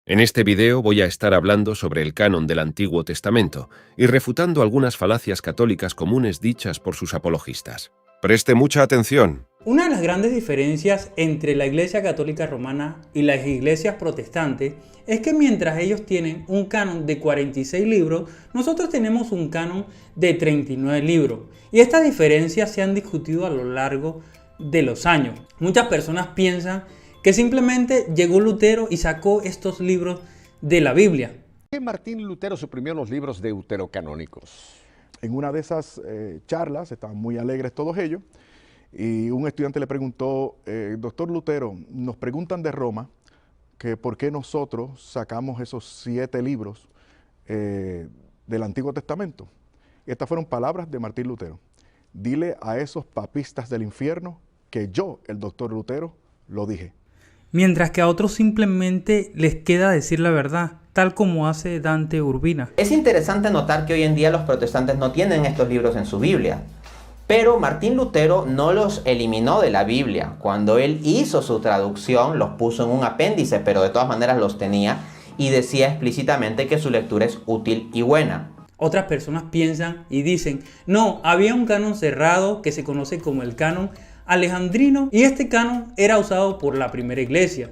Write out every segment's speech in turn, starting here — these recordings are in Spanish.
En este video voy a estar hablando sobre el canon del Antiguo Testamento y refutando algunas falacias católicas comunes dichas por sus apologistas. Preste mucha atención. Una de las grandes diferencias entre la Iglesia Católica Romana y las iglesias protestantes es que mientras ellos tienen un canon de 46 libros, nosotros tenemos un canon de 39 libros. Y estas diferencias se han discutido a lo largo de los años. Muchas personas piensan que simplemente llegó Lutero y sacó estos libros de la Biblia. ¿Por qué Martín Lutero suprimió los libros deuterocanónicos? En una de esas charlas, estaban muy alegres todos ellos, y un estudiante le preguntó, doctor Lutero, nos preguntan de Roma que por qué nosotros sacamos esos 7 libros del Antiguo Testamento. Y estas fueron palabras de Martín Lutero. Dile a esos papistas del infierno que yo, el doctor Lutero, lo dije. Mientras que a otros simplemente les queda decir la verdad, tal como hace Dante Urbina. Es interesante notar que hoy en día los protestantes no tienen estos libros en su Biblia. Pero Martín Lutero no los eliminó de la Biblia. Cuando él hizo su traducción, los puso en un apéndice, pero de todas maneras los tenía y decía explícitamente que su lectura es útil y buena. Otras personas piensan y dicen, no, había un canon cerrado que se conoce como el canon alejandrino y este canon era usado por la primera iglesia.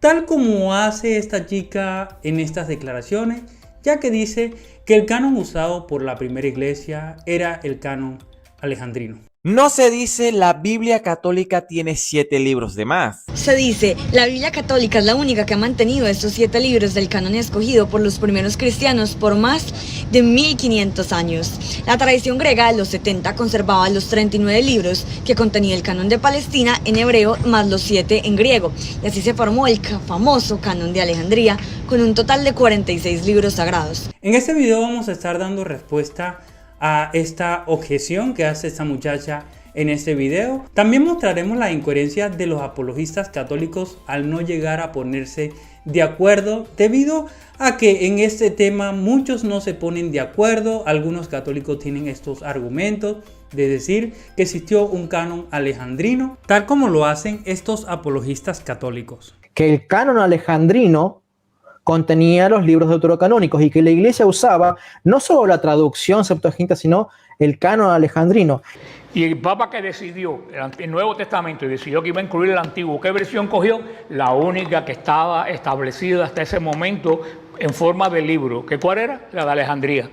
Tal como hace esta chica en estas declaraciones, ya que dice que el canon usado por la primera iglesia era el canon alejandrino. No se dice la Biblia católica tiene 7 libros de más. Se dice, la Biblia católica es la única que ha mantenido estos 7 libros del canon escogido por los primeros cristianos por más de 1500 años. La tradición griega de los 70 conservaba los 39 libros que contenía el canon de Palestina en hebreo más los 7 en griego. Y así se formó el famoso canon de Alejandría con un total de 46 libros sagrados. En este video vamos a estar dando respuesta a esta objeción que hace esta muchacha en este video. También mostraremos la incoherencia de los apologistas católicos al no llegar a ponerse de acuerdo, debido a que en este tema muchos no se ponen de acuerdo. Algunos católicos tienen estos argumentos de decir que existió un canon alejandrino, tal como lo hacen estos apologistas católicos. Que el canon alejandrino contenía los libros deuterocanónicos y que la iglesia usaba no solo la traducción Septuaginta, sino el canon alejandrino. Y el Papa que decidió el Nuevo Testamento y decidió que iba a incluir el Antiguo, ¿qué versión cogió? La única que estaba establecida hasta ese momento en forma de libro. ¿Qué cuál era? La de Alejandría,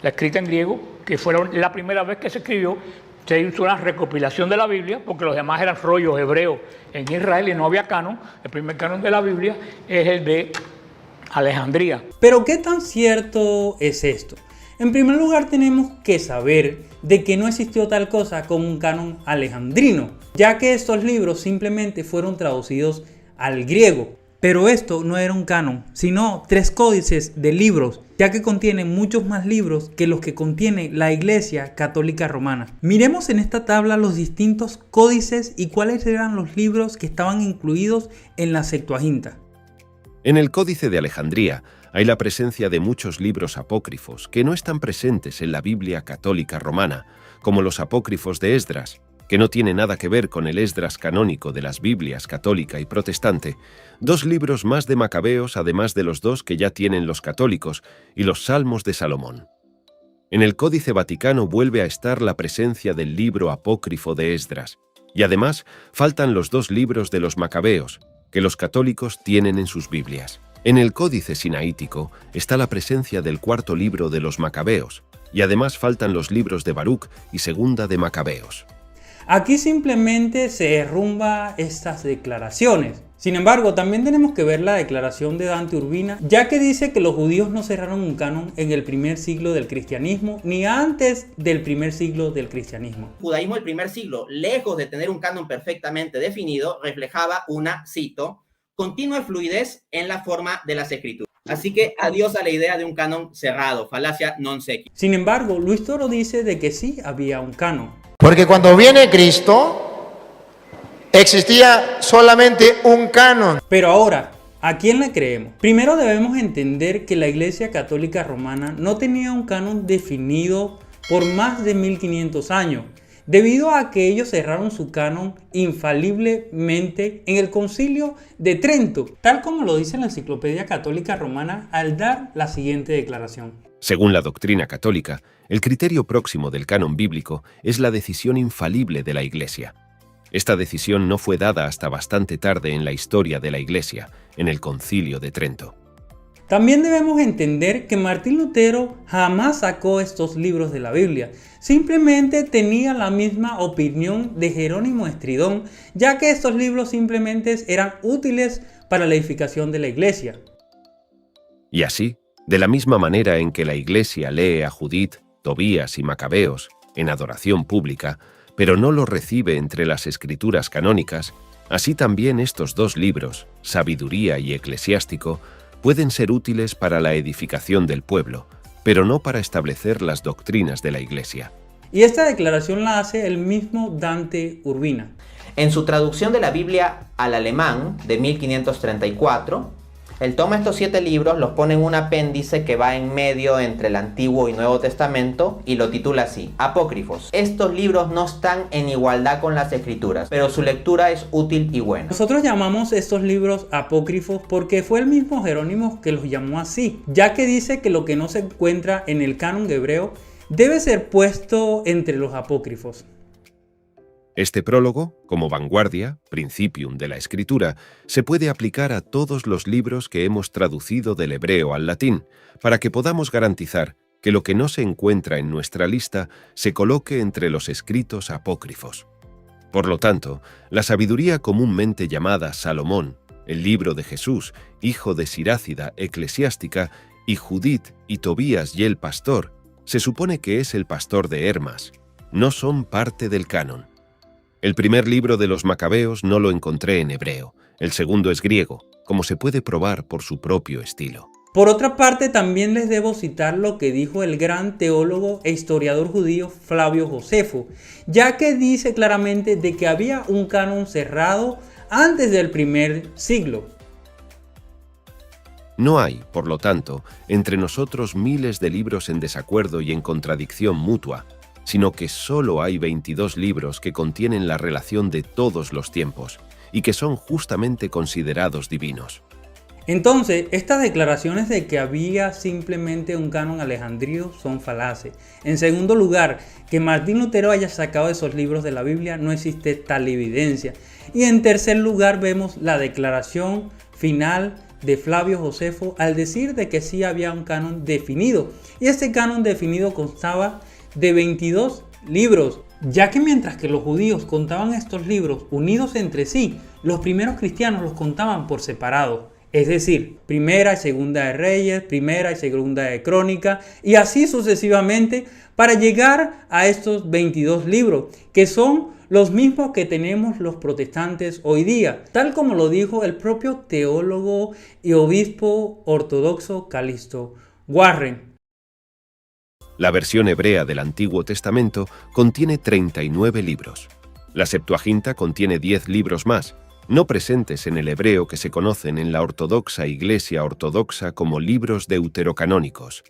la escrita en griego, que fue la primera vez que se escribió. Se hizo una recopilación de la Biblia, porque los demás eran rollos hebreos en Israel y no había canon. El primer canon de la Biblia es el de Alejandría. Pero ¿qué tan cierto es esto? En primer lugar tenemos que saber de que no existió tal cosa como un canon alejandrino, ya que estos libros simplemente fueron traducidos al griego. Pero esto no era un canon, sino 3 códices de libros, ya que contienen muchos más libros que los que contiene la Iglesia Católica Romana. Miremos en esta tabla los distintos códices y cuáles eran los libros que estaban incluidos en la Septuaginta. En el Códice de Alejandría hay la presencia de muchos libros apócrifos que no están presentes en la Biblia católica romana, como los apócrifos de Esdras, que no tiene nada que ver con el Esdras canónico de las Biblias católica y protestante, 2 libros más de Macabeos además de los 2 que ya tienen los católicos y los Salmos de Salomón. En el Códice Vaticano vuelve a estar la presencia del libro apócrifo de Esdras, y además faltan los 2 libros de los Macabeos, que los católicos tienen en sus Biblias. En el Códice Sinaítico está la presencia del 4.º libro de los Macabeos, y además faltan los libros de Baruc y Segunda de Macabeos. Aquí simplemente se derrumba estas declaraciones. Sin embargo, también tenemos que ver la declaración de Dante Urbina, ya que dice que los judíos no cerraron un canon en el primer siglo del cristianismo, ni antes del primer siglo del cristianismo. El judaísmo del primer siglo, lejos de tener un canon perfectamente definido, reflejaba una, cito, continua fluidez en la forma de las escrituras. Así que adiós a la idea de un canon cerrado, falacia non sequitur. Sin embargo, Luis Toro dice de que sí había un canon. Porque cuando viene Cristo, existía solamente un canon. Pero ahora, ¿a quién le creemos? Primero debemos entender que la Iglesia Católica Romana no tenía un canon definido por más de 1500 años. debido a que ellos cerraron su canon infaliblemente en el Concilio de Trento, tal como lo dice la Enciclopedia Católica Romana al dar la siguiente declaración. Según la doctrina católica, el criterio próximo del canon bíblico es la decisión infalible de la Iglesia. Esta decisión no fue dada hasta bastante tarde en la historia de la Iglesia, en el Concilio de Trento. También debemos entender que Martín Lutero jamás sacó estos libros de la Biblia, simplemente tenía la misma opinión de Jerónimo Estridón, ya que estos libros simplemente eran útiles para la edificación de la Iglesia. Y así, de la misma manera en que la Iglesia lee a Judith, Tobías y Macabeos en adoración pública, pero no los recibe entre las escrituras canónicas, así también estos dos libros, Sabiduría y Eclesiástico, pueden ser útiles para la edificación del pueblo, pero no para establecer las doctrinas de la Iglesia. Y esta declaración la hace el mismo Dante Urbina. En su traducción de la Biblia al alemán de 1534, él toma estos 7 libros, los pone en un apéndice que va en medio entre el Antiguo y Nuevo Testamento y lo titula así: Apócrifos. Estos libros no están en igualdad con las Escrituras, pero su lectura es útil y buena. Nosotros llamamos estos libros apócrifos porque fue el mismo Jerónimo que los llamó así, ya que dice que lo que no se encuentra en el canon hebreo debe ser puesto entre los apócrifos. Este prólogo, como vanguardia, principium de la escritura, se puede aplicar a todos los libros que hemos traducido del hebreo al latín, para que podamos garantizar que lo que no se encuentra en nuestra lista se coloque entre los escritos apócrifos. Por lo tanto, la sabiduría comúnmente llamada Salomón, el libro de Jesús, hijo de Sirácida, eclesiástica, y Judith y Tobías y el pastor, se supone que es el pastor de Hermas, no son parte del canon. El primer libro de los Macabeos no lo encontré en hebreo, el segundo es griego, como se puede probar por su propio estilo. Por otra parte, también les debo citar lo que dijo el gran teólogo e historiador judío Flavio Josefo, ya que dice claramente de que había un canon cerrado antes del primer siglo. No hay, por lo tanto, entre nosotros miles de libros en desacuerdo y en contradicción mutua, sino que solo hay 22 libros que contienen la relación de todos los tiempos y que son justamente considerados divinos. Entonces, estas declaraciones de que había simplemente un canon alejandrino son falaces. En segundo lugar, que Martín Lutero haya sacado esos libros de la Biblia, no existe tal evidencia. Y en tercer lugar, vemos la declaración final de Flavio Josefo al decir de que sí había un canon definido. Y este canon definido constaba de 22 libros, ya que mientras que los judíos contaban estos libros unidos entre sí, los primeros cristianos los contaban por separado. Es decir, primera y segunda de Reyes, primera y segunda de Crónica, y así sucesivamente para llegar a estos 22 libros, que son los mismos que tenemos los protestantes hoy día, tal como lo dijo el propio teólogo y obispo ortodoxo Calixto Warren. La versión hebrea del Antiguo Testamento contiene 39 libros. La Septuaginta contiene 10 libros más, no presentes en el hebreo que se conocen en la ortodoxa Iglesia ortodoxa como libros deuterocanónicos: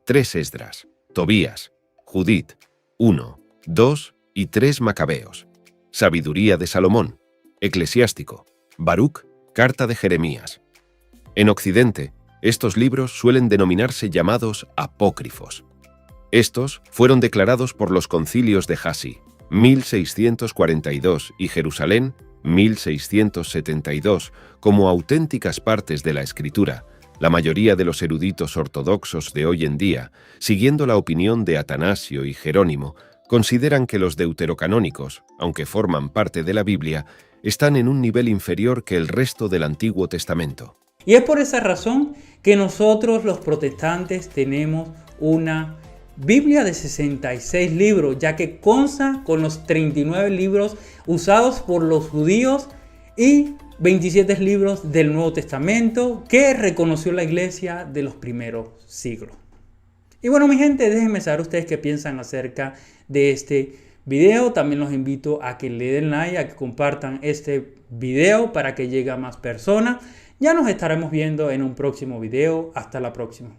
3 Esdras, Tobías, Judith, 1, 2 y 3 Macabeos, Sabiduría de Salomón, Eclesiástico, Baruch, Carta de Jeremías. En Occidente, estos libros suelen denominarse llamados apócrifos. Estos fueron declarados por los concilios de Jasí, 1642, y Jerusalén, 1672, como auténticas partes de la Escritura. La mayoría de los eruditos ortodoxos de hoy en día, siguiendo la opinión de Atanasio y Jerónimo, consideran que los deuterocanónicos, aunque forman parte de la Biblia, están en un nivel inferior que el resto del Antiguo Testamento. Y es por esa razón que nosotros los protestantes tenemos una Biblia de 66 libros, ya que consta con los 39 libros usados por los judíos y 27 libros del Nuevo Testamento que reconoció la Iglesia de los primeros siglos. Y bueno, mi gente, déjenme saber ustedes qué piensan acerca de este video. También los invito a que le den like, a que compartan este video para que llegue a más personas. Ya nos estaremos viendo en un próximo video. Hasta la próxima.